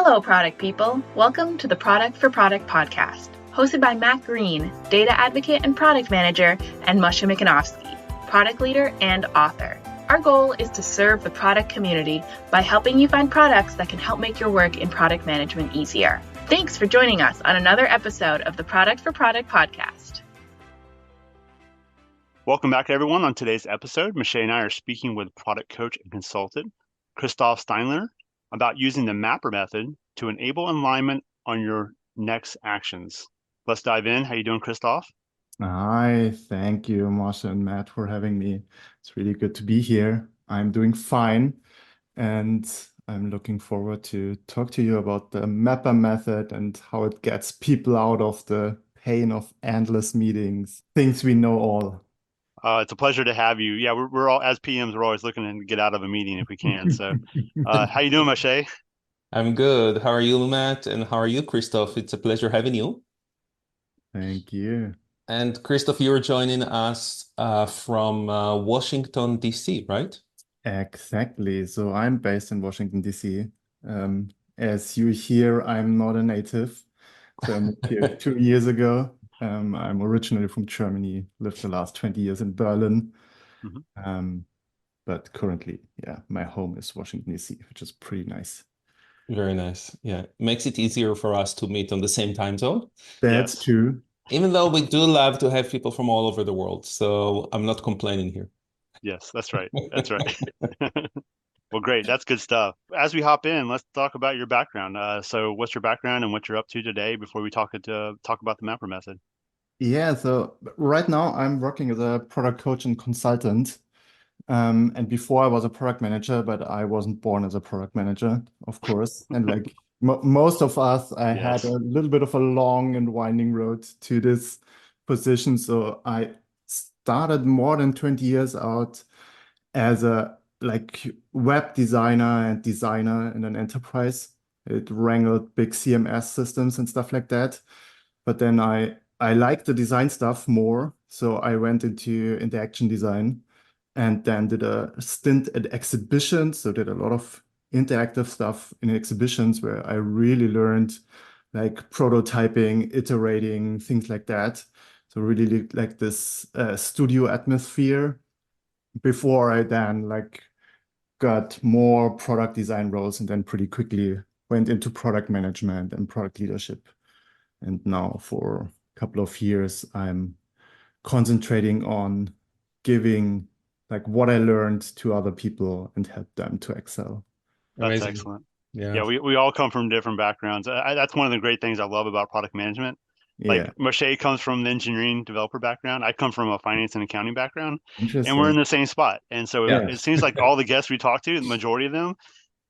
Hello, product people. Welcome to the Product for Product podcast, hosted by Matt Green, data advocate and product manager, and Moshe product leader and author. Our goal is to serve the product community by helping you find products that can help make your work in product management easier. Thanks for joining us on another episode of the Product for Product podcast. Welcome back, everyone. On today's episode, Moshe and I are speaking with product coach and consultant Christoph Steinlehner about using the MAPPER method to enable alignment on your next actions. Let's dive in. How you doing, Christoph? Hi, thank you, Moshe and Matt, for having me. It's really good to be here. I'm doing fine, and I'm looking forward to talk to you about the MAPPER method and how it gets people out of the pain of endless meetings, things we know all. It's a pleasure to have you. Yeah, we're all, as PMs, we're always looking to get out of a meeting if we can. So how you doing, Moshe? I'm good. How are you, Matt? And how are you, Christoph? It's a pleasure having you. Thank you. And Christoph, you're joining us from Washington, D.C., right? Exactly. So I'm based in Washington, D.C. As you hear, I'm not a native. So I moved here 2 years ago. I'm originally from Germany, lived the last 20 years in Berlin. But currently, my home is Washington, D.C., which is pretty nice. Very nice. Yeah. Makes it easier for us to meet on the same time zone. That's true. Even though we do love to have people from all over the world. So I'm not complaining here. Yes, that's right. That's right. Well, great. That's good stuff. As we hop in, let's talk about your background. So what's your background and what you're up to today before we talk about the MAPPER method? Yeah, so right now I'm working as a product coach and consultant. And before I was a product manager, but I wasn't born as a product manager, of course. And like most of us, I had a little bit of a long and winding road to this position. So I started more than 20 years out as a web designer and designer in an enterprise. It wrangled big CMS systems and stuff like that. But then I liked the design stuff more. So I went into interaction design and then did a stint at exhibitions. So did a lot of interactive stuff in exhibitions where I really learned like prototyping, iterating, things like that. So really like this studio atmosphere before I then got more product design roles and then pretty quickly went into product management and product leadership. And now for a couple of years, I'm concentrating on giving what I learned to other people and help them to excel. That's Amazing. excellent. Yeah, we all come from different backgrounds. That's one of the great things I love about product management. Like Moshe comes from the engineering developer background. I come from a finance and accounting background, and we're in the same spot. And so it seems like all the guests we talk to, the majority of them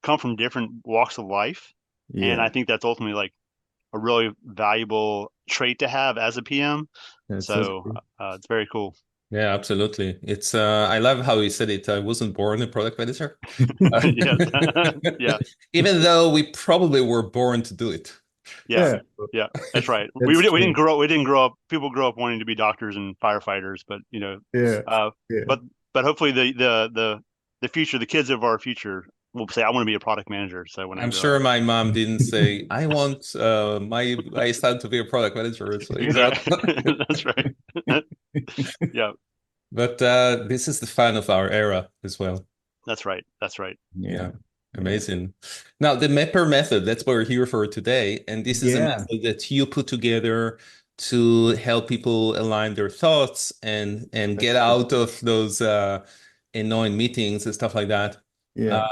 come from different walks of life. And I think that's ultimately like a really valuable trait to have as a PM. So it's very cool. Yeah, absolutely. It's I love how you said it. I wasn't born a product manager. Yeah. Even though we probably were born to do it. Yeah, that's right. We didn't grow up. People grow up wanting to be doctors and firefighters, but but hopefully the future, the kids of our future will say, I want to be a product manager. So when I'm sure my mom didn't say, I want my son to be a product manager. So exactly. That's right. Yeah. But this is the fun of our era as well. That's right. That's right. Yeah. Amazing. Now, the MAPPER method, that's what we're here for today. And this is a method that you put together to help people align their thoughts and get out of those annoying meetings and stuff like that. Yeah.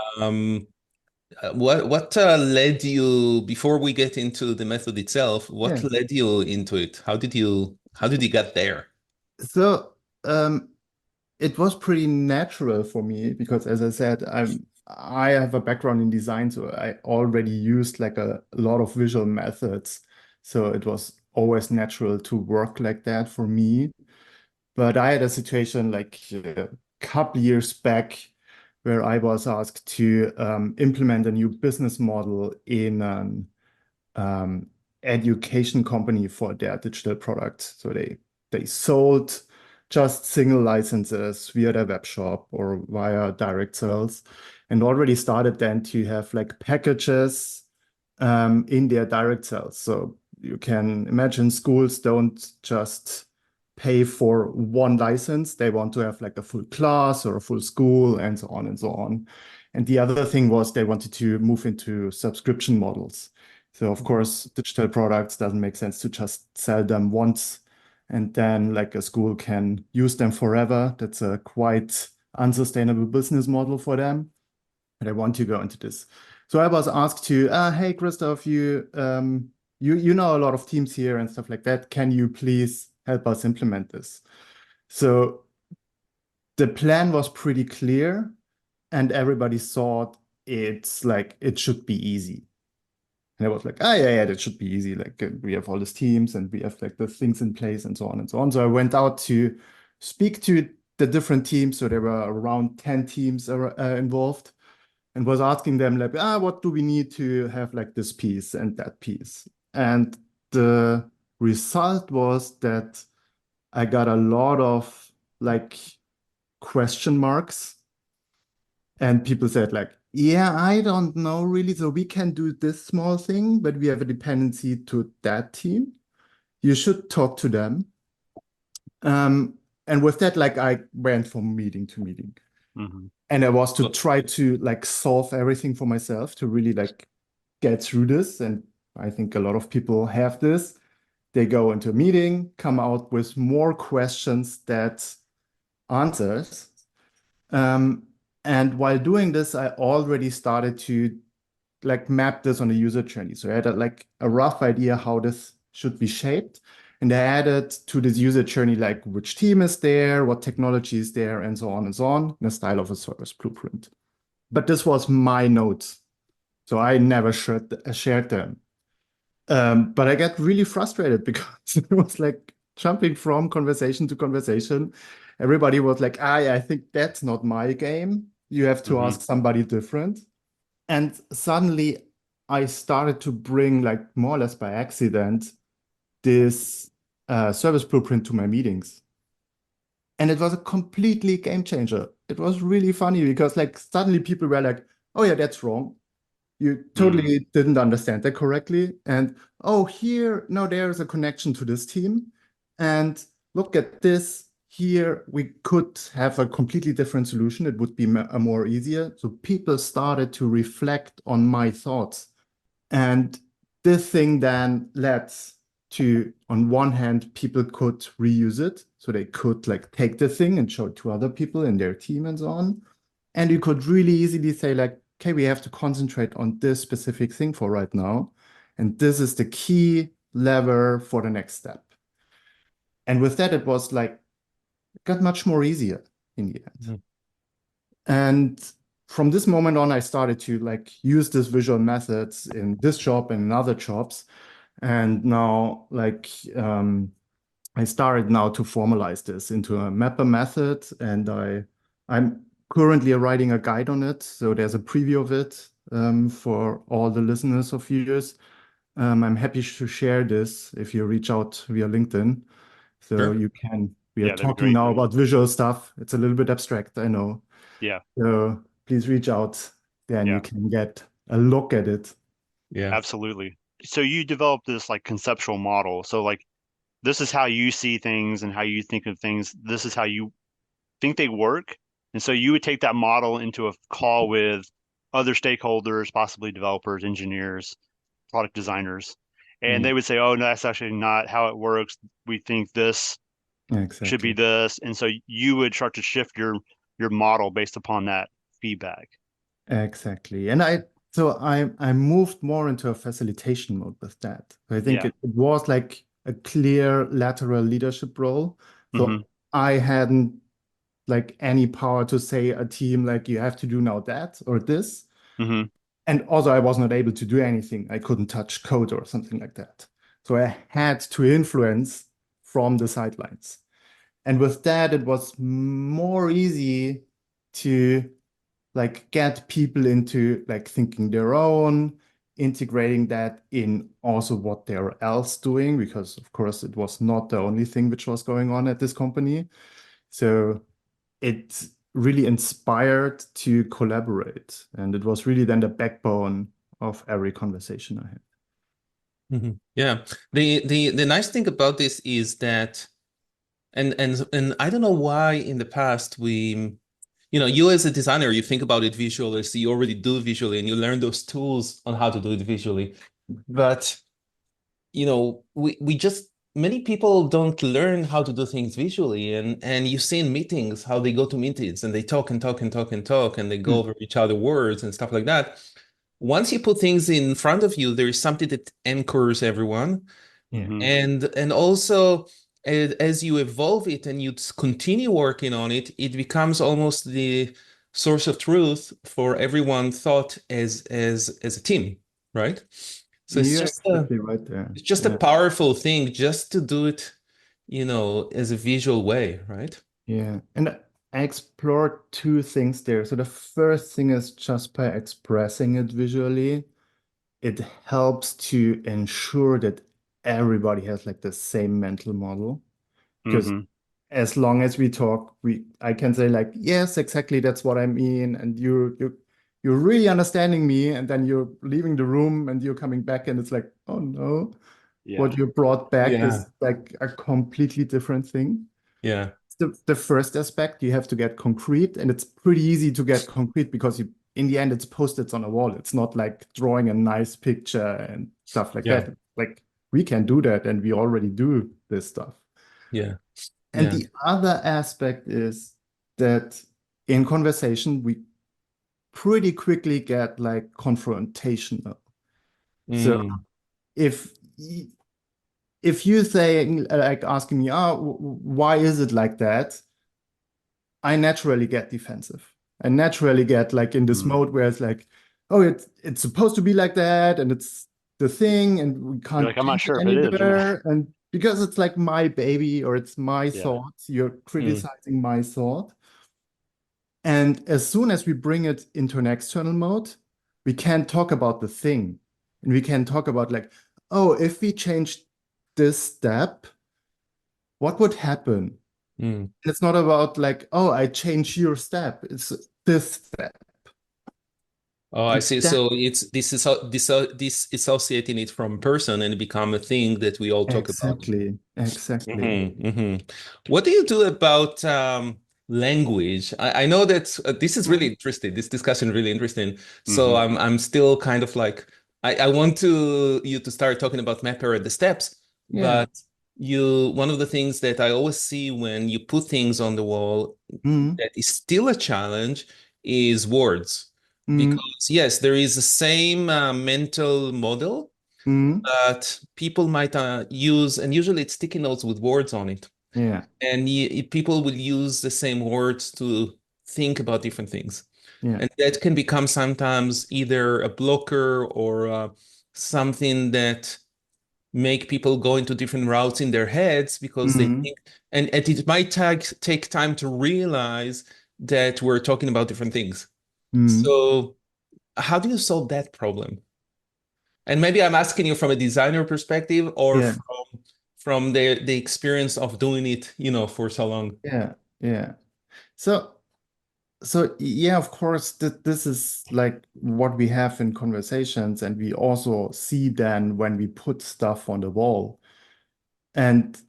What led you, before we get into the method itself, what led you into it? How did you get there? So it was pretty natural for me because, as I said, I have a background in design, so I already used a lot of visual methods. So it was always natural to work like that for me. But I had a situation a couple years back where I was asked to implement a new business model in an education company for their digital product. So they sold just single licenses via their web shop or via direct sales, and already started then to have packages in their direct sales. So you can imagine schools don't just pay for one license. They want to have like a full class or a full school and so on and so on. And the other thing was they wanted to move into subscription models. So of course, digital products doesn't make sense to just sell them once and then like a school can use them forever. That's a quite unsustainable business model for them. And I want to go into this. So I was asked to, hey, Christoph, you know a lot of teams here and stuff like that. Can you please help us implement this? So the plan was pretty clear, and everybody thought it's like it should be easy. And I was like, yeah, that should be easy. Like we have all these teams and we have like the things in place and so on and so on. So I went out to speak to the different teams. So there were around 10 teams involved. And was asking them like, what do we need to have like this piece and that piece? And the result was that I got a lot of like question marks. And people said like, yeah, I don't know really. So we can do this small thing, but we have a dependency to that team. You should talk to them. And with that, like I went from meeting to meeting. Mm-hmm. And I was to try to like solve everything for myself to really like get through this. And I think a lot of people have this. They go into a meeting, come out with more questions than answers. And while doing this, I already started to like map this on a user journey. So I had like a rough idea how this should be shaped. And I added to this user journey, like which team is there, what technology is there, and so on, in the style of a service blueprint. But this was my notes. So I never shared them. But I got really frustrated because it was like jumping from conversation to conversation. Everybody was like, I think that's not my game. You have to ask somebody different. And suddenly I started to bring like more or less by accident this service blueprint to my meetings. And it was a completely game changer. It was really funny because like suddenly people were like, oh yeah, that's wrong. You totally didn't understand that correctly. And oh, here, no, there's a connection to this team. And look at this. Here, we could have a completely different solution. It would be a more easier. So people started to reflect on my thoughts. And this thing then led to, on one hand, people could reuse it. So they could like take the thing and show it to other people in their team and so on. And you could really easily say like, okay, we have to concentrate on this specific thing for right now. And this is the key lever for the next step. And with that, it was like, it got much more easier in the end. And from this moment on, I started to like use this visual methods in this job and in other jobs. And now like I started now to formalize this into a mapper method. And I'm currently writing a guide on it. So there's a preview of it for all the listeners of yours. I'm happy to share this if you reach out via LinkedIn. So Sure. you can, we are talking now about visual stuff. It's a little bit abstract, I know. Yeah. So please reach out, then you can get a look at it. Yeah, absolutely. So you developed this like conceptual model. So like, this is how you see things and how you think of things. This is how you think they work. And so you would take that model into a call with other stakeholders, possibly developers, engineers, product designers, and they would say, oh, no, that's actually not how it works. We think this should be this. And so you would start to shift your model based upon that feedback. Exactly. And I moved more into a facilitation mode with that. I think it was like a clear lateral leadership role. So I hadn't like any power to say a team like you have to do now that or this. And also I was not able to do anything. I couldn't touch code or something like that. So I had to influence from the sidelines. And with that, it was more easy to like get people into like thinking their own, integrating that in also what they're else doing, because of course it was not the only thing which was going on at this company. So it really inspired to collaborate. And it was really then the backbone of every conversation I have. Yeah. The nice thing about this is that, and I don't know why in the past you as a designer, you think about it visually, so you already do visually and you learn those tools on how to do it visually. But, many people don't learn how to do things visually. And you see in meetings how they go to meetings and they talk and talk and talk and talk and they go over each other's words and stuff like that. Once you put things in front of you, there is something that anchors everyone. And also, as you evolve it and you continue working on it, it becomes almost the source of truth for everyone thought as a team, right? So it's just exactly right there. It's just a powerful thing just to do it, as a visual way, right? Yeah. And I explored two things there. So the first thing is just by expressing it visually, it helps to ensure that everybody has like the same mental model. Because as long as we talk, I can say like, yes, exactly, that's what I mean. And you're really understanding me, and then you're leaving the room and you're coming back and it's like, oh no, what you brought back is like a completely different thing. Yeah. The first aspect, you have to get concrete, and it's pretty easy to get concrete because in the end, it's post-its on a wall. It's not like drawing a nice picture and stuff like that. Like we can do that, and we already do this stuff. Yeah. And the other aspect is that in conversation, we pretty quickly get like confrontational. So if you say like asking me, why is it like that? I naturally get defensive. I naturally get like in this mode where it's like, oh, it's supposed to be like that, and it's the thing, and we can't I'm not sure it if it is. and because it's like my baby or it's my thoughts, you're criticizing my thought. And as soon as we bring it into an external mode, we can talk about the thing. And we can talk about like, oh, if we change this step, what would happen? It's not about like, oh, I change your step. It's this step. Oh, I see. So it's this disassociating it from person and become a thing that we all talk about. Exactly. What do you do about language? I know that this is really interesting. This discussion really interesting. So I'm still kind of like I want you to start talking about Mapper at the steps, but one of the things that I always see when you put things on the wall that is still a challenge is words. Because yes, there is the same mental model, but people might use, and usually it's sticky notes with words on it. Yeah. And people will use the same words to think about different things. Yeah. And that can become sometimes either a blocker or something that make people go into different routes in their heads because they think, and it might take time to realize that we're talking about different things. So how do you solve that problem? And maybe I'm asking you from a designer perspective or from the experience of doing it, for so long. Yeah. So yeah, of course, this is like what we have in conversations, and we also see then when we put stuff on the wall. And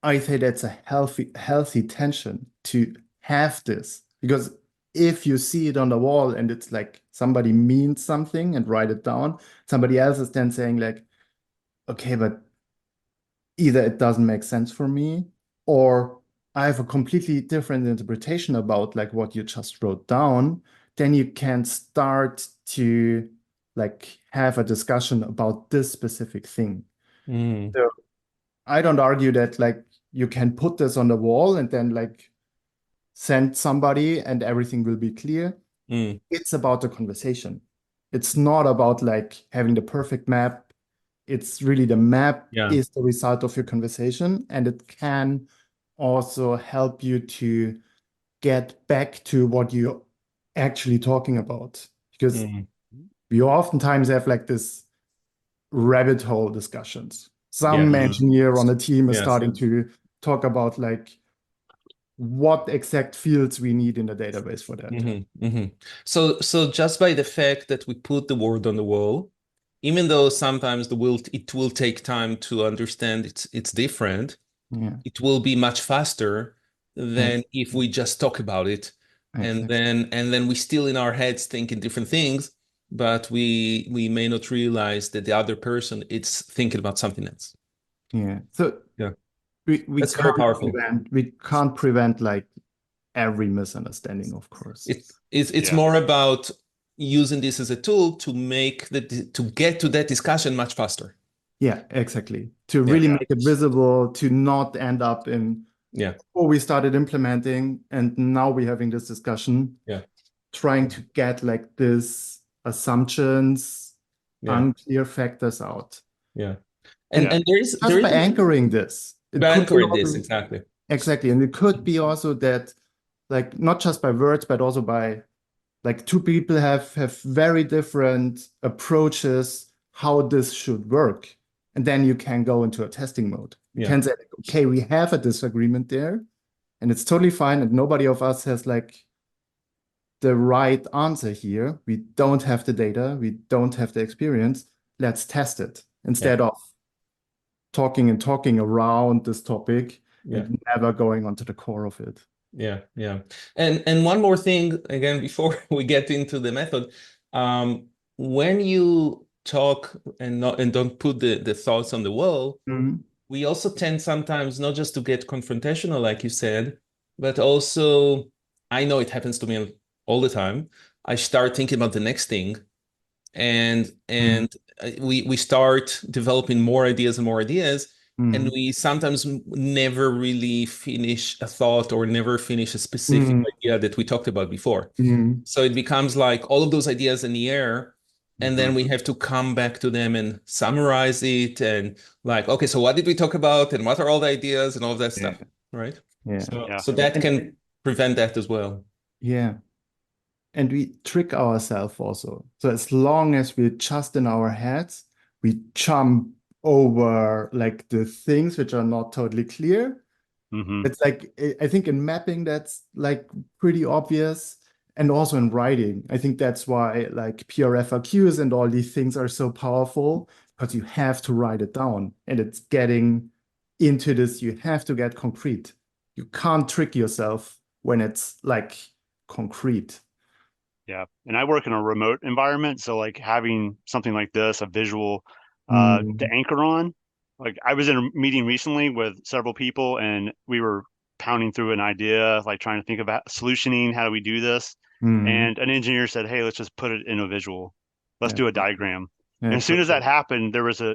I say that's a healthy tension to have this, because if you see it on the wall and it's like somebody means something and write it down, somebody else is then saying like, okay, but either it doesn't make sense for me, or I have a completely different interpretation about like what you just wrote down, then you can start to like have a discussion about this specific thing. So I don't argue that like you can put this on the wall and then like send somebody and everything will be clear. It's about the conversation. It's not about like having the perfect map. It's really the map is the result of your conversation, and it can also help you to get back to what you're actually talking about. Because we oftentimes have like this rabbit hole discussions. Some engineer on a team is starting to talk about like what exact fields we need in the database for that. So just by the fact that we put the word on the wall, even though sometimes it will take time to understand it's different, it will be much faster than if we just talk about it. And then we still in our heads thinking different things, but we may not realize that the other person is thinking about something else. So that's very powerful. We can't prevent like every misunderstanding, of course. It's more about using this as a tool to get to that discussion much faster. Yeah, exactly. To really make it visible, to not end up in we started implementing and now we're having this discussion. Trying to get like this assumptions, unclear factors out. And there is by anchoring this. Exactly. Exactly. And it could be also that like not just by words, but also by like two people have very different approaches how this should work. And then you can go into a testing mode. You can say, okay, we have a disagreement there and it's totally fine. And nobody of us has like the right answer here. We don't have the data. We don't have the experience. Let's test it instead of talking around this topic and never going onto the core of it. And one more thing, again, before we get into the method, when you talk and don't put the thoughts on the wall, we also tend sometimes not just to get confrontational, like you said, but also, I know it happens to me all the time. I start thinking about the next thing, and we start developing more ideas and more ideas. And we sometimes never really finish a thought or never finish a specific idea that we talked about before. So it becomes like all of those ideas in the air, and then we have to come back to them and summarize it and like, okay, so what did we talk about and what are all the ideas and all of that stuff, right? So that can prevent that as well. And we trick ourselves also. So as long as we're just in our heads, we jump over like the things which are not totally clear. It's like, I think in mapping, that's like pretty obvious. And also in writing, I think that's why like PRFAQs and all these things are so powerful, because you have to write it down. And it's getting into this, you have to get concrete. You can't trick yourself when it's like concrete. Yeah. And I work in a remote environment. So like having something like this, a visual to anchor on. Like I was in a meeting recently with several people and we were pounding through an idea, like trying to think about solutioning. How do we do this? And an engineer said, hey, let's just put it in a visual. Let's do a diagram. And as soon as that happened, there was a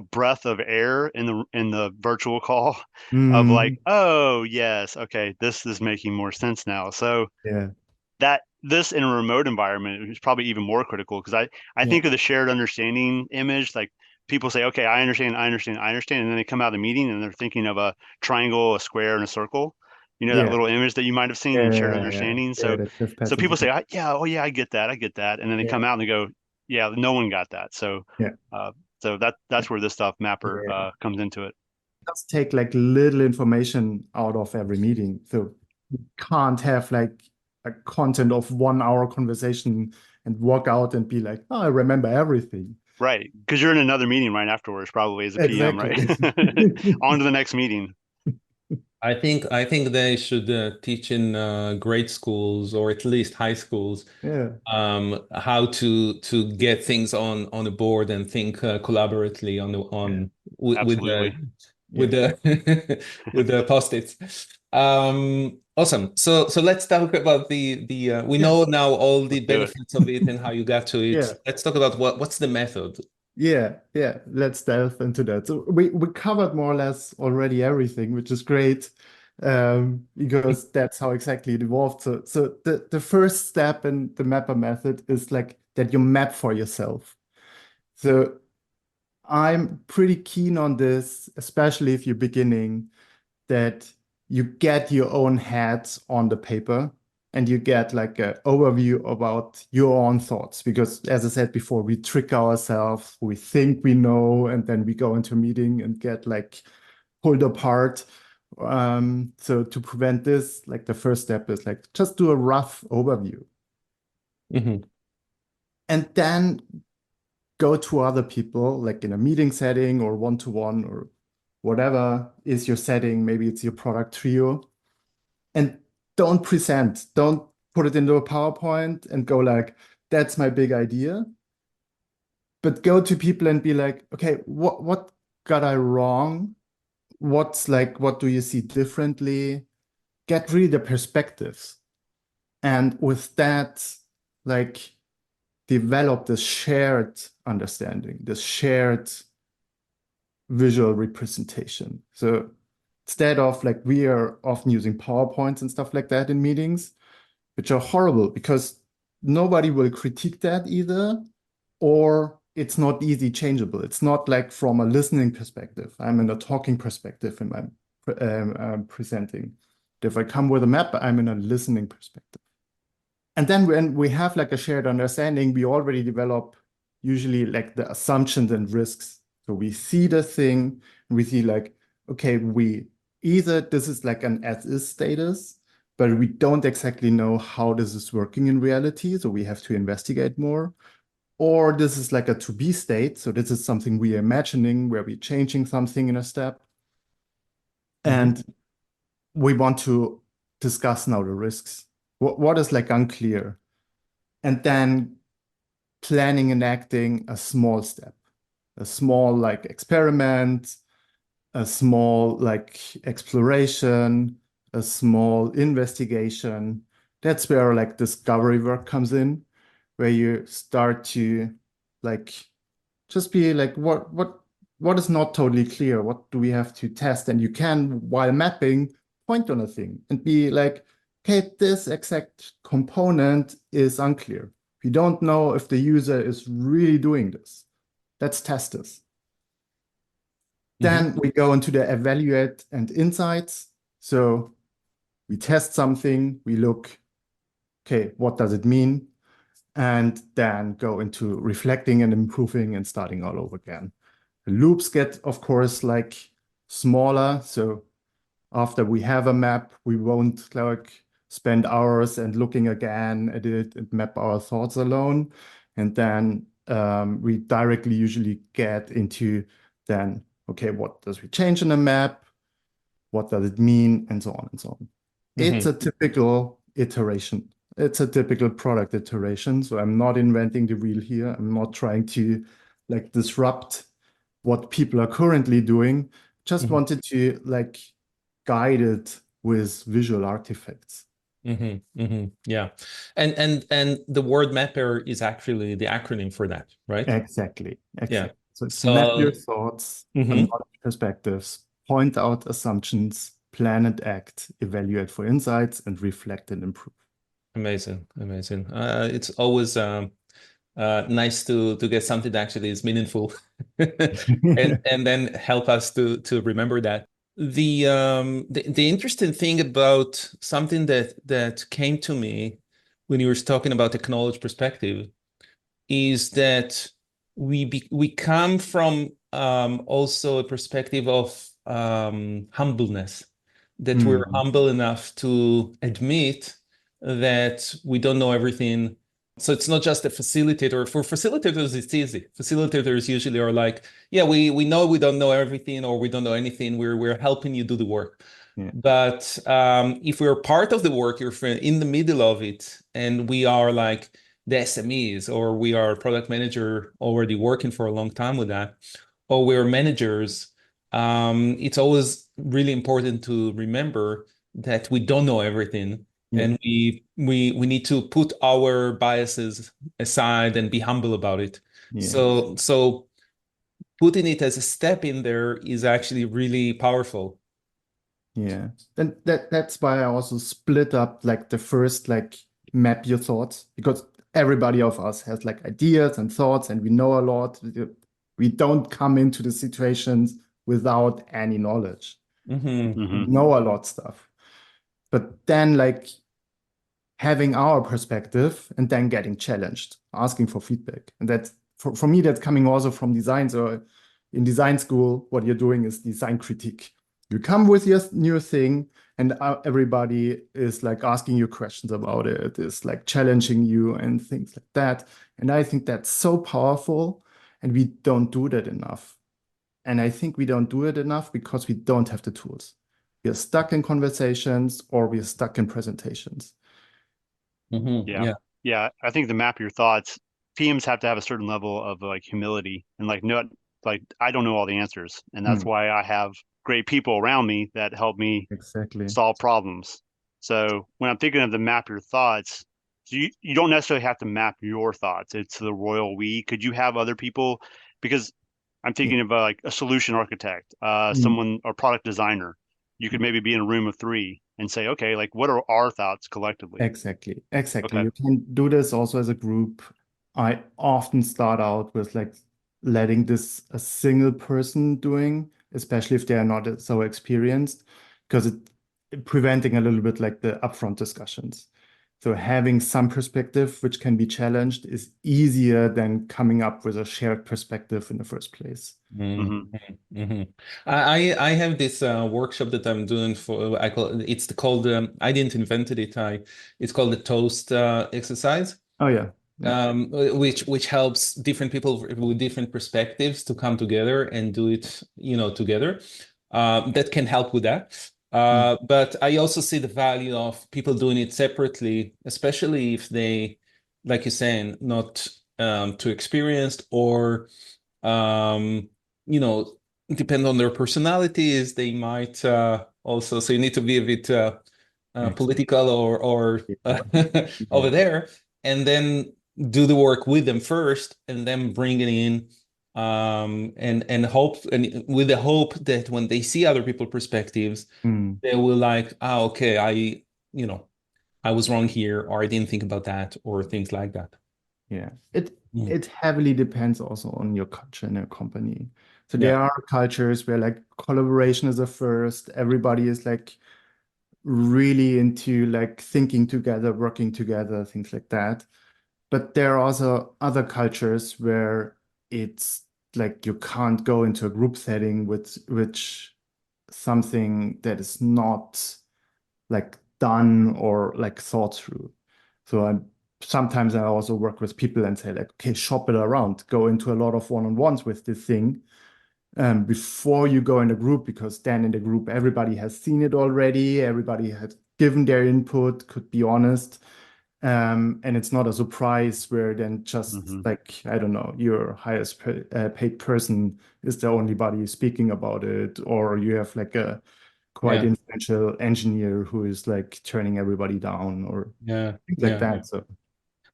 breath of air in the virtual call of like, oh yes, okay, this is making more sense now. So that this in a remote environment is probably even more critical, because I think of the shared understanding image. Like people say, okay, I understand. And then they come out of the meeting and they're thinking of a triangle, a square, and a circle. You know, that little image that you might have seen in shared understanding. So people say, I get that. And then they come out and they go, yeah, no one got that. So so that's where this stuff Mapper comes into it. Let's take like little information out of every meeting. So you can't have like a content of 1 hour conversation and walk out and be like, oh, I remember everything. Right. Because you're in another meeting right afterwards, probably as a PM, right? On to the next meeting. I think they should teach in grade schools or at least high schools how to get things on a board and think collaboratively with the post-its. Awesome. So let's talk about the we know now all the benefits of it and how you got to it. Let's talk about what's the method. Let's delve into that. So we covered more or less already everything, which is great, because that's how exactly it evolved. So the first step in the Mapper method is like that you map for yourself. So I'm pretty keen on this, especially if you're beginning, that you get your own heads on the paper and you get like an overview about your own thoughts. Because as I said before, we trick ourselves, we think we know, and then we go into a meeting and get like pulled apart So to prevent this, like the first step is like just do a rough overview. And then go to other people, like in a meeting setting or one-to-one or whatever is your setting. Maybe it's your product trio. And don't present. Don't put it into a PowerPoint and go like, that's my big idea. But go to people and be like, okay, what got I wrong? What do you see differently? Get really the perspectives. And with that, like develop this shared understanding, this shared visual representation. So instead of like, we are often using PowerPoints and stuff like that in meetings, which are horrible because nobody will critique that either, or it's not easy changeable. It's not like from a listening perspective. I'm in a talking perspective and I'm presenting. If I come with a map, I'm in a listening perspective. And then when we have like a shared understanding, we already develop usually like the assumptions and risks. So we see the thing and we see like, okay, we either this is like an as-is status, but we don't exactly know how this is working in reality. So we have to investigate more. Or this is like a to-be state. So this is something we are imagining where we're changing something in a step. And we want to discuss now the risks. What is like unclear? And then planning and acting a small step, a small like experiment, a small like exploration, a small investigation. That's where like discovery work comes in, where you start to like just be like, what is not totally clear? What do we have to test? And you can, while mapping, point on a thing and be like, okay, this exact component is unclear. We don't know if the user is really doing this. Let's test this. Then we go into the evaluate and insights. So we test something, we look, okay, what does it mean? And then go into reflecting and improving and starting all over again. The loops get, of course, like smaller. So after we have a map, we won't like spend hours and looking again at it and map our thoughts alone. And then we directly usually get into then, okay, what does we change in a map? What does it mean? And so on and so on. It's a typical iteration. It's a typical product iteration. So I'm not inventing the wheel here. I'm not trying to like disrupt what people are currently doing. Just wanted to like guide it with visual artifacts. Yeah. And the word mapper is actually the acronym for that, right? Exactly. Yeah. So map your thoughts, perspectives, point out assumptions, plan and act, evaluate for insights, and reflect and improve. Amazing. It's always nice to get something that actually is meaningful and then help us to remember that. The interesting thing about something that came to me when you were talking about the knowledge perspective is that we come from also a perspective of humbleness, that we're humble enough to admit that we don't know everything. So it's not just a facilitator. For facilitators, it's easy. Facilitators usually are like, yeah, we know we don't know everything or we don't know anything. We're helping you do the work. Yeah. But if we're part of the work, you're in the middle of it, and we are like the SMEs, or we are product manager already working for a long time with that, or we're managers, it's always really important to remember that we don't know everything. And we need to put our biases aside and be humble about it. So putting it as a step in there is actually really powerful. Yeah. And that's why I also split up like the first like map your thoughts, because everybody of us has like ideas and thoughts and we know a lot. We don't come into the situations without any knowledge. We know a lot of stuff. But then like having our perspective and then getting challenged, asking for feedback. And that's for me, that's coming also from design. So in design school, what you're doing is design critique. You come with your new thing, and everybody is like asking you questions about it, is like challenging you and things like that. And I think that's so powerful, and we don't do that enough. And I think we don't do it enough because we don't have the tools. We are stuck in conversations or we are stuck in presentations. Yeah. I think to map your thoughts, PMs have to have a certain level of like humility and like I don't know all the answers, and that's why I have great people around me that help me solve problems. So when I'm thinking of the map your thoughts, you don't necessarily have to map your thoughts. It's the royal we. Could you have other people? Because I'm thinking of like a solution architect, someone or product designer. You could maybe be in a room of 3 and say, okay, like what are our thoughts collectively? Exactly. Okay. You can do this also as a group. I often start out with like letting this a single person doing, especially if they are not so experienced, because it preventing a little bit like the upfront discussions. So having some perspective which can be challenged is easier than coming up with a shared perspective in the first place. I have this workshop that I'm doing for it's called I didn't invent it. It's called the toast exercise. Oh yeah. Which helps different people with different perspectives to come together and do it, together. That can help with that. But I also see the value of people doing it separately, especially if they, like you're saying, not too experienced or, depend on their personalities. They might also, so you need to be a bit political or over there, and then do the work with them first, and then bring it in and hope, and with the hope that when they see other people's perspectives, they will like, okay, I was wrong here, or I didn't think about that, or things like that. Yeah, it heavily depends also on your culture in a company. So there are cultures where like collaboration is a first, everybody is like really into like thinking together, working together, things like that. But there are also other cultures where it's like you can't go into a group setting with which something that is not like done or like thought through. So sometimes I also work with people and say like, okay, shop it around, go into a lot of one-on-ones with this thing before you go in a group, because then in the group, everybody has seen it already. Everybody has given their input, could be honest. And it's not a surprise where then just like, I don't know, your highest paid person is the only body speaking about it, or you have like a quite influential engineer who is like turning everybody down or things like that. So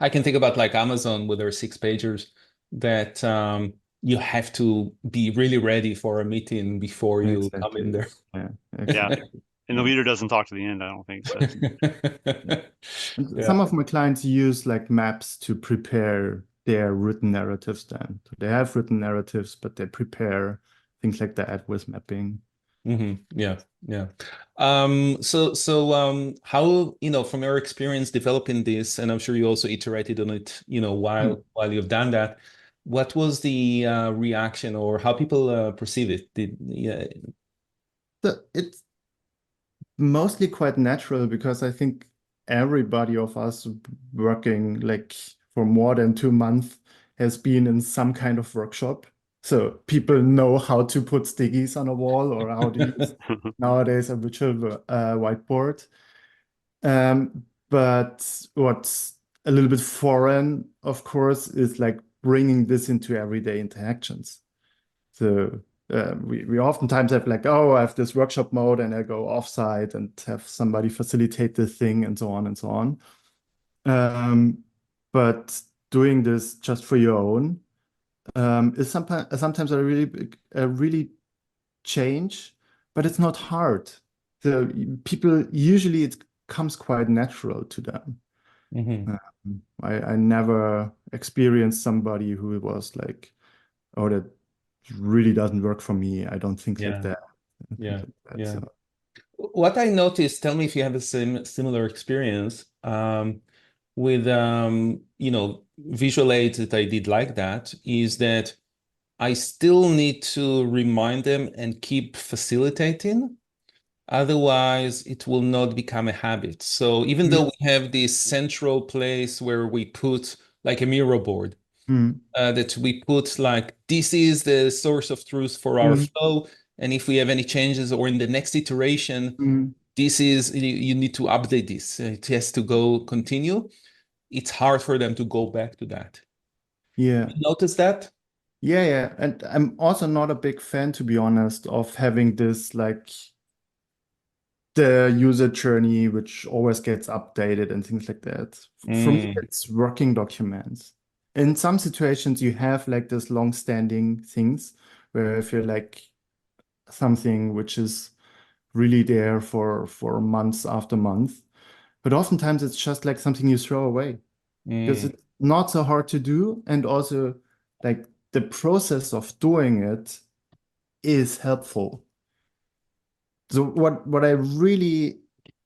I can think about like Amazon with their 6-pagers that you have to be really ready for a meeting before you come in there. Yeah. And the leader doesn't talk to the end, I don't think so. Some of my clients use like maps to prepare their written narratives then. So they have written narratives, but they prepare things like that with mapping. So how, from your experience developing this, and I'm sure you also iterated on it, while you've done that, what was the reaction or how people perceive it? It's mostly quite natural, because I think everybody of us working like for more than 2 months has been in some kind of workshop. So people know how to put stickies on a wall or how to use nowadays a virtual whiteboard. But what's a little bit foreign, of course, is like bringing this into everyday interactions. So we oftentimes have like, oh, I have this workshop mode and I go offsite and have somebody facilitate the thing and so on and so on. But doing this just for your own is sometimes a really change, but it's not hard. So people usually it comes quite natural to them. I never experienced somebody who was like, oh, that really doesn't work for me. I don't think like that. So. What I noticed, tell me if you have a similar experience with visual aids that I did like that, is that I still need to remind them and keep facilitating Otherwise, it will not become a habit. So even though we have this central place where we put like a mirror board, that we put like, this is the source of truth for our flow. And if we have any changes or in the next iteration, this is, you need to update this. It has to go continue. It's hard for them to go back to that. Yeah. You notice that? Yeah. And I'm also not a big fan, to be honest, of having this like the user journey, which always gets updated and things like that. For me, it's working documents. In some situations, you have like this long-standing things where if you're like something which is really there for months after month, but oftentimes it's just like something you throw away because it's not so hard to do, and also like the process of doing it is helpful. So what I really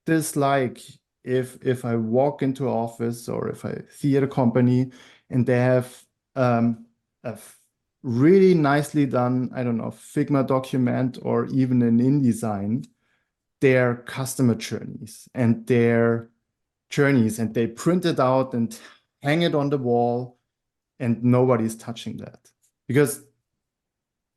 dislike if I walk into an office or if I see at a company and they have a really nicely done, I don't know, Figma document or even an InDesign, their customer journeys and their journeys, and they print it out and hang it on the wall, and nobody's touching that because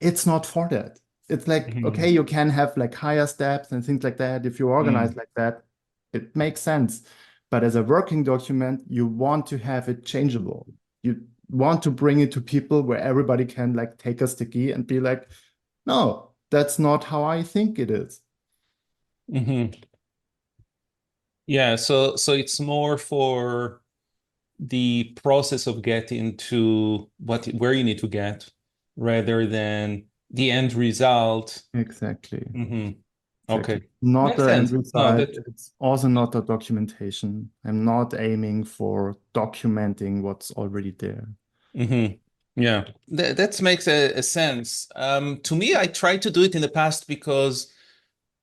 it's not for that. It's like, okay, you can have like higher steps and things like that. If you organize like that, it makes sense. But as a working document, you want to have it changeable. You want to bring it to people where everybody can like take a sticky and be like, no, that's not how I think it is. Yeah, so it's more for the process of getting to where you need to get rather than the end result. Exactly. Okay. Not Makes the end sense. result. It's also not the documentation. I'm not aiming for documenting what's already there. Yeah, that makes a sense. To me, I tried to do it in the past because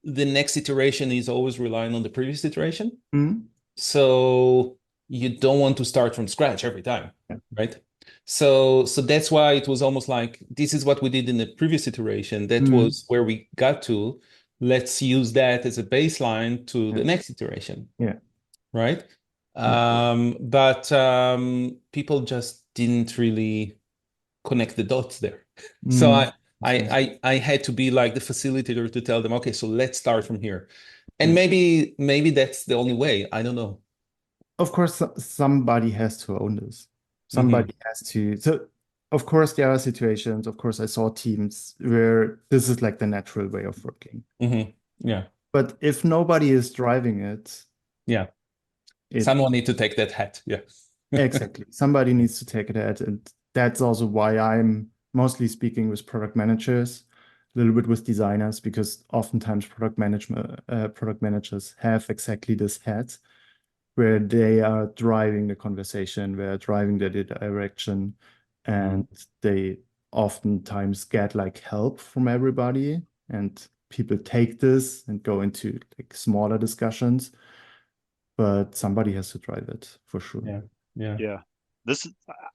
the next iteration is always relying on the previous iteration. So you don't want to start from scratch every time, right? So that's why it was almost like, this is what we did in the previous iteration. That was where we got to. Let's use that as a baseline to the next iteration. Yeah. Right? But people just didn't really connect the dots there. So I had to be like the facilitator to tell them, okay, so let's start from here. And maybe that's the only way. I don't know. Of course, somebody has to own this. Somebody has to. So, of course, there are situations. Of course, I saw teams where this is like the natural way of working. Yeah. But if nobody is driving it, someone needs to take that hat. Yeah. Exactly. Somebody needs to take that, and that's also why I'm mostly speaking with product managers, a little bit with designers, because oftentimes product managers have exactly this hat where they are driving the conversation, they're driving the direction, and they oftentimes get like help from everybody, and people take this and go into like smaller discussions, but somebody has to drive it for sure. Yeah. This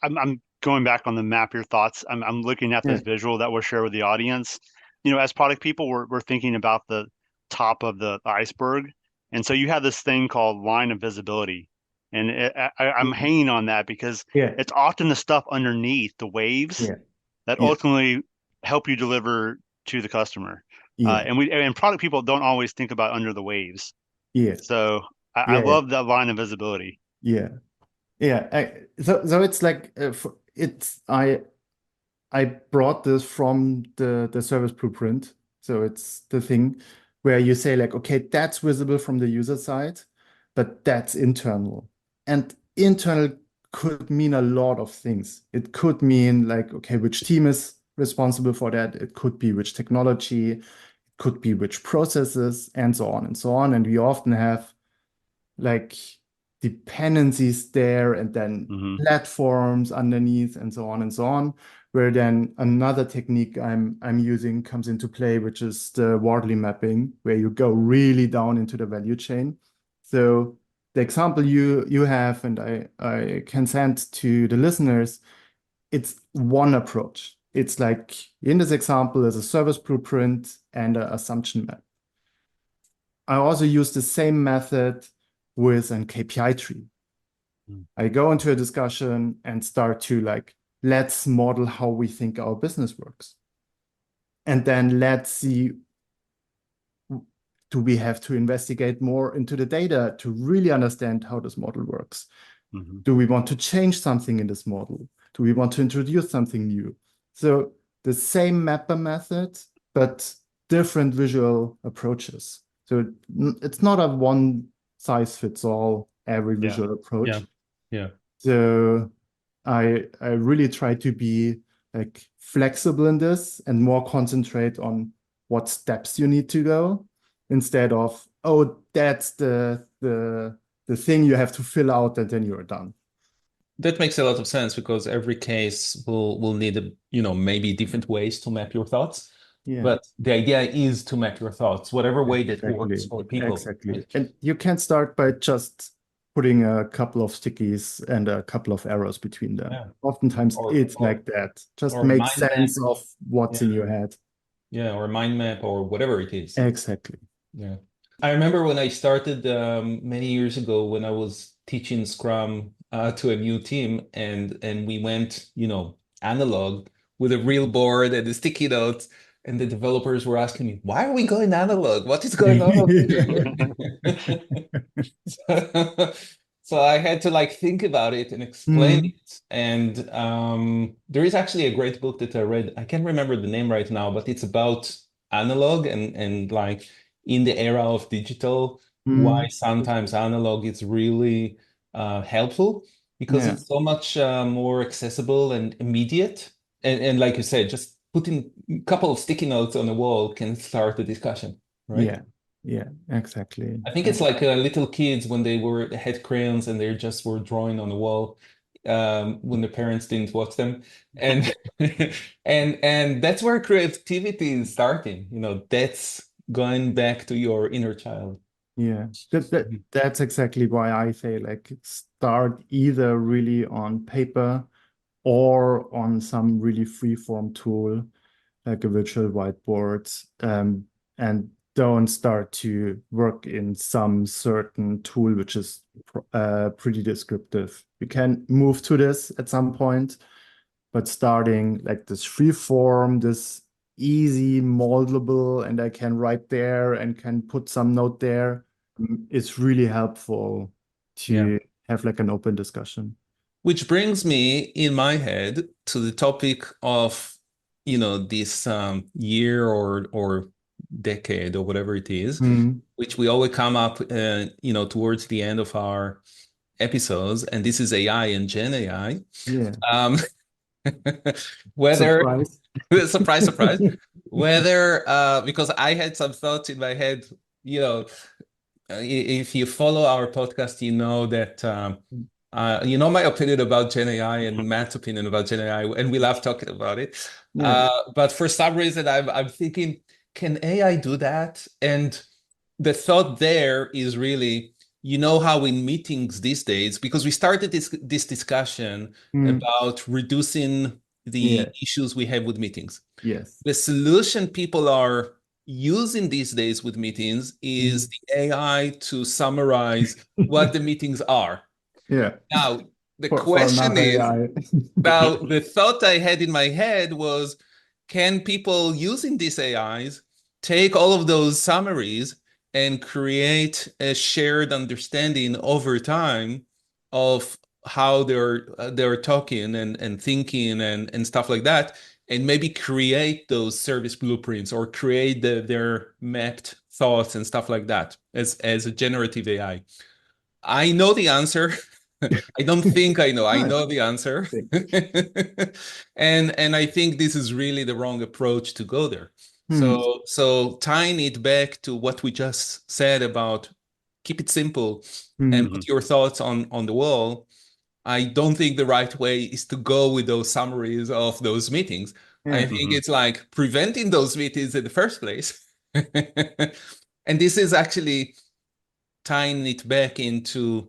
I'm going back on the map your thoughts. I'm looking at this visual that we'll share with the audience. You know, as product people, we're thinking about the top of the iceberg. And so you have this thing called line of visibility. And I'm hanging on that because it's often the stuff underneath the waves that ultimately help you deliver to the customer. And product people don't always think about under the waves. So I love that line of visibility. So it's like I brought this from the service blueprint. So it's the thing where you say like, okay, that's visible from the user side, but that's internal. And internal could mean a lot of things. It could mean like, okay, which team is responsible for that? It could be which technology, it could be which processes, and so on and so on. And we often have like dependencies there, and then platforms underneath, and so on and so on, where then another technique I'm using comes into play, which is the Wardley mapping, where you go really down into the value chain. So the example you have, and I can send to the listeners, it's one approach. It's like in this example is a service blueprint and an assumption map. I also use the same method with an KPI tree. I go into a discussion and start to like, let's model how we think our business works. And then let's see, do we have to investigate more into the data to really understand how this model works? Do we want to change something in this model? Do we want to introduce something new? So the same mapper method, but different visual approaches. So it's not a one size fits all every visual approach. Yeah. So I really try to be like flexible in this and more concentrate on what steps you need to go instead of, oh, that's the thing you have to fill out and then you're done. That makes a lot of sense because every case will need maybe different ways to map your thoughts. Yeah. But the idea is to map your thoughts, whatever way that works for people. Exactly. Right? And you can start by just putting a couple of stickies and a couple of arrows between them. Yeah. Oftentimes it's like that. Just make sense of what's in your head. Yeah, or a mind map or whatever it is. Exactly. Yeah. I remember when I started many years ago when I was teaching Scrum to a new team and we went, analog with a real board and the sticky notes. And the developers were asking me, why are we going analog? What is going on here? So I had to think about it and explain it. And there is actually a great book that I read. I can't remember the name right now, but it's about analog and in the era of digital, why sometimes analog is really helpful because it's so much more accessible and immediate. And like you said, just putting a couple of sticky notes on the wall can start a discussion, right? Yeah, exactly. I think it's like little kids when they had crayons and they just were drawing on the wall when the parents didn't watch them, and and that's where creativity is starting. That's going back to your inner child. Yeah, that's exactly why I say start either really on paper or on some really free-form tool like a virtual whiteboard, and don't start to work in some certain tool which is pretty descriptive. You can move to this at some point, but starting like this free-form, this easy moldable, and I can write there and can put some note there, is really helpful to have an open discussion. Which brings me in my head to the topic of, this year or decade or whatever it is, which we always come up, towards the end of our episodes. And this is AI and Gen AI. Yeah. Whether surprise, whether because I had some thoughts in my head, if you follow our podcast, you know that my opinion about Gen AI and Matt's opinion about Gen AI, and we love talking about it. Yeah. But for some reason, I'm thinking, can AI do that? And the thought there is really, how in meetings these days, because we started this discussion about reducing the issues we have with meetings. Yes. The solution people are using these days with meetings is the AI to summarize what the meetings are. Yeah. Now, the question is, now the thought I had in my head was, can people using these AIs take all of those summaries and create a shared understanding over time of how they're talking and thinking and stuff like that, and maybe create those service blueprints or create their mapped thoughts and stuff like that as a generative AI? I know the answer. I don't think I know. I know the answer. and I think this is really the wrong approach to go there. So tying it back to what we just said about keep it simple and put your thoughts on the wall, I don't think the right way is to go with those summaries of those meetings. I think it's like preventing those meetings in the first place. And this is actually tying it back into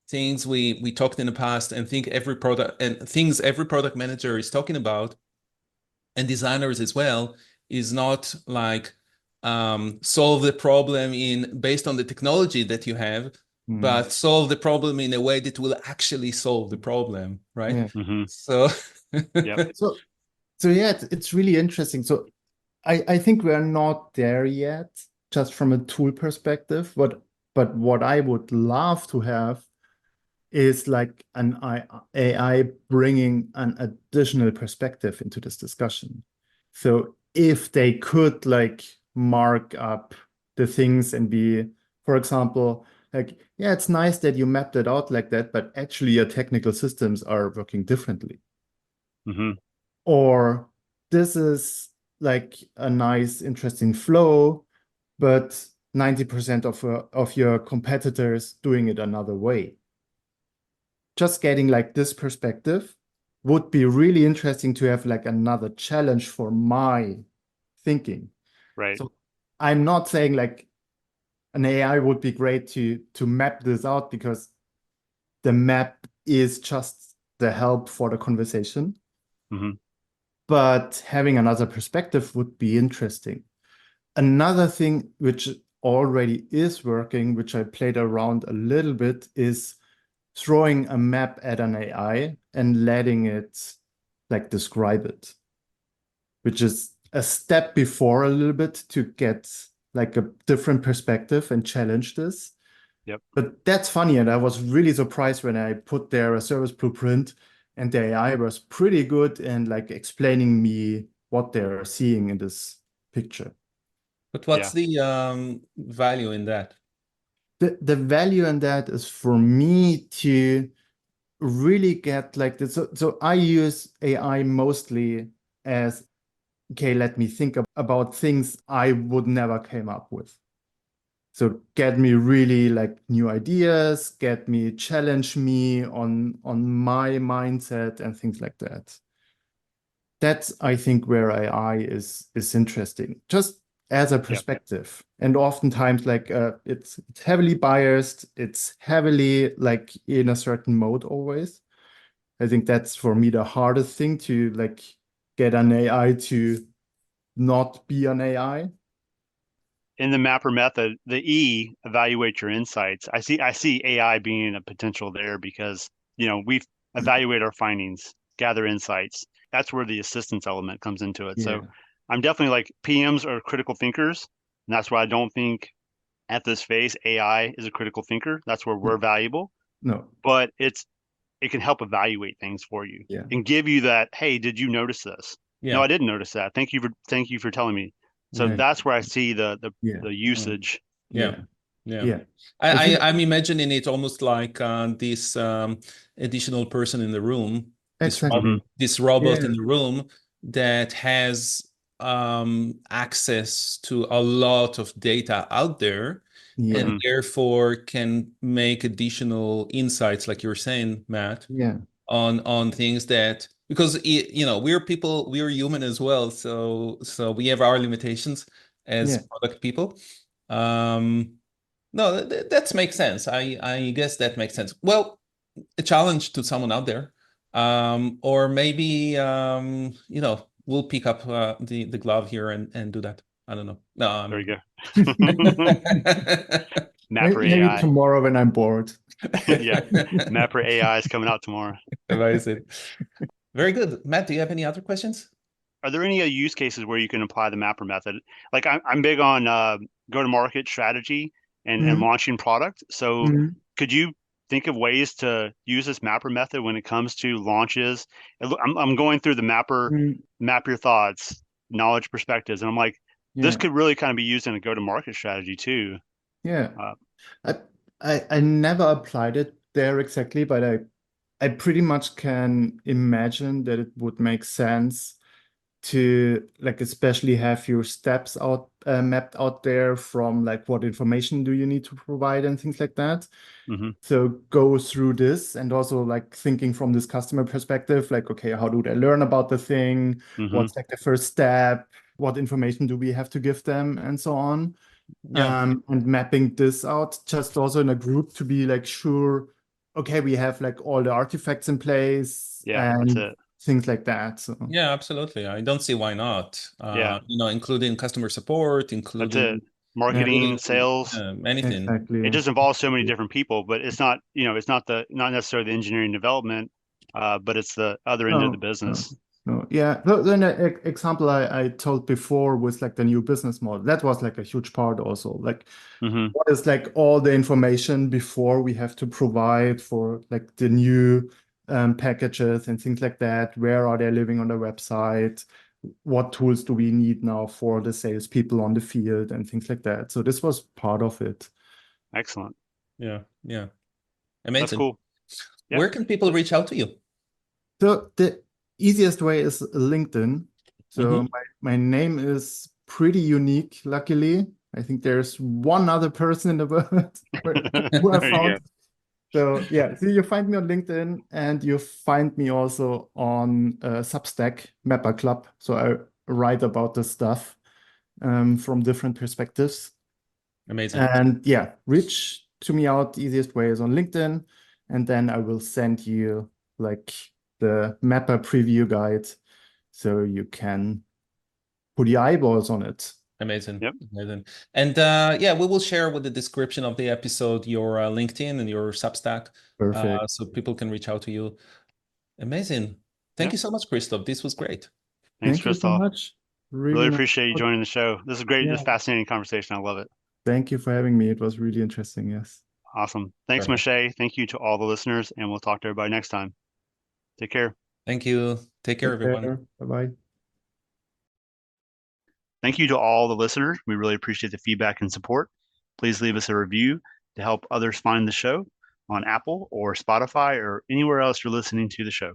things we talked in the past and things every product manager is talking about, and designers as well, is not like solve the problem based on the technology that you have, but solve the problem in a way that will actually solve the problem, right? Yeah. Mm-hmm. So, Yep. So yeah, it's really interesting. So I think we're not there yet, just from a tool perspective. But what I would love to have is like an AI bringing an additional perspective into this discussion. So if they could like mark up the things and be, for example, like, yeah, it's nice that you mapped it out like that, but actually your technical systems are working differently. Mm-hmm. Or this is like a nice, interesting flow, but 90% of your competitors doing it another way. Just getting like this perspective would be really interesting to have like another challenge for my thinking. Right. So I'm not saying like an AI would be great to map this out, because the map is just the help for the conversation. Mm-hmm. But having another perspective would be interesting. Another thing which already is working, which I played around a little bit, is throwing a map at an AI and letting it like describe it, which is a step before a little bit to get like a different perspective and challenge this. Yep. But that's funny, and I was really surprised when I put there a service blueprint and the AI was pretty good in like explaining me what they're seeing in this picture. but what's the value in that? The value in that is for me to really get like this. So I use AI mostly as, okay, let me think about things I would never came up with. So get me really like new ideas, challenge me on my mindset and things like that. That's, I think, where AI is interesting, just as a perspective. Yep. And oftentimes like it's heavily biased, it's heavily like in a certain mode always. I think that's for me the hardest thing, to like get an AI to not be an AI. In the mapper method, the E, evaluate your insights. I see AI being a potential there, because we've evaluate our findings, gather insights. That's where the assistance element comes into it. Yeah. So I'm definitely like, PMs are critical thinkers, and that's why I don't think at this phase AI is a critical thinker. That's where we're valuable. No, but it can help evaluate things for you, and give you that, hey, did you notice this? Yeah. No, I didn't notice that. Thank you for telling me. So that's where I see the usage. Yeah. I'm imagining it almost like this additional person in the room, this robot in the room that has access to a lot of data out there, and therefore can make additional insights, like you're saying, Matt, on things that, because we're people, we're human as well, so we have our limitations as product people. No, that makes sense. I guess that makes sense. Well, a challenge to someone out there, or maybe we'll pick up the glove here and do that. I don't know. No, there you go. Mapper AI. Maybe tomorrow when I'm bored. Yeah, Mapper AI is coming out tomorrow. Amazing. Very good. Matt, do you have any other questions? Are there any use cases where you can apply the Mapper method? Like I'm big on go-to-market strategy and launching product. So could you think of ways to use this Mapper method when it comes to launches? I'm going through the Mapper, map your thoughts, knowledge, perspectives, and I'm like, this could really kind of be used in a go-to-market strategy too. Yeah. I never applied it there exactly, but I pretty much can imagine that it would make sense to like especially have your steps out mapped out there, from like what information do you need to provide and things like that. So go through this, and also like thinking from this customer perspective, like, okay, how do they learn about the thing? What's like the first step? What information do we have to give them, and so on. And mapping this out just also in a group to be like, sure, okay, we have like all the artifacts in place, and things like that. So yeah, absolutely. I don't see why not. Including customer support, including marketing, sales, anything. Exactly. It just involves so many different people, but it's not, not necessarily the engineering development, but it's the other end of the business. No. Yeah. Then an example I told before was like the new business model. That was like a huge part also. Like what is like all the information before we have to provide for like the new packages and things like that. Where are they living on the website? What tools do we need now for the salespeople on the field and things like that. So this was part of it. Excellent. Yeah. Amazing. That's cool. Yep. Where can people reach out to you? So the easiest way is LinkedIn. So my name is pretty unique, luckily. I think there's one other person in the world who I found. So yeah, so you find me on LinkedIn, and you find me also on Substack, Mapper Club. So I write about this stuff from different perspectives. Amazing. And yeah, reach to me out. The easiest way is on LinkedIn, and then I will send you like the Mapper preview guide, so you can put your eyeballs on it. Amazing. Yep. Amazing. And we will share with the description of the episode your LinkedIn and your Substack. Perfect. So people can reach out to you. Amazing. Thank you so much, Christoph. This was great. Thanks, Thank you so much. Really appreciate you joining the show. This is great. This is fascinating conversation. I love it. Thank you for having me. It was really interesting. Yes. Awesome. Thanks, Moshe. Thank you to all the listeners, and we'll talk to everybody next time. Take care. Thank you. Take care, everyone. Bye-bye. Thank you to all the listeners. We really appreciate the feedback and support. Please leave us a review to help others find the show on Apple or Spotify or anywhere else you're listening to the show.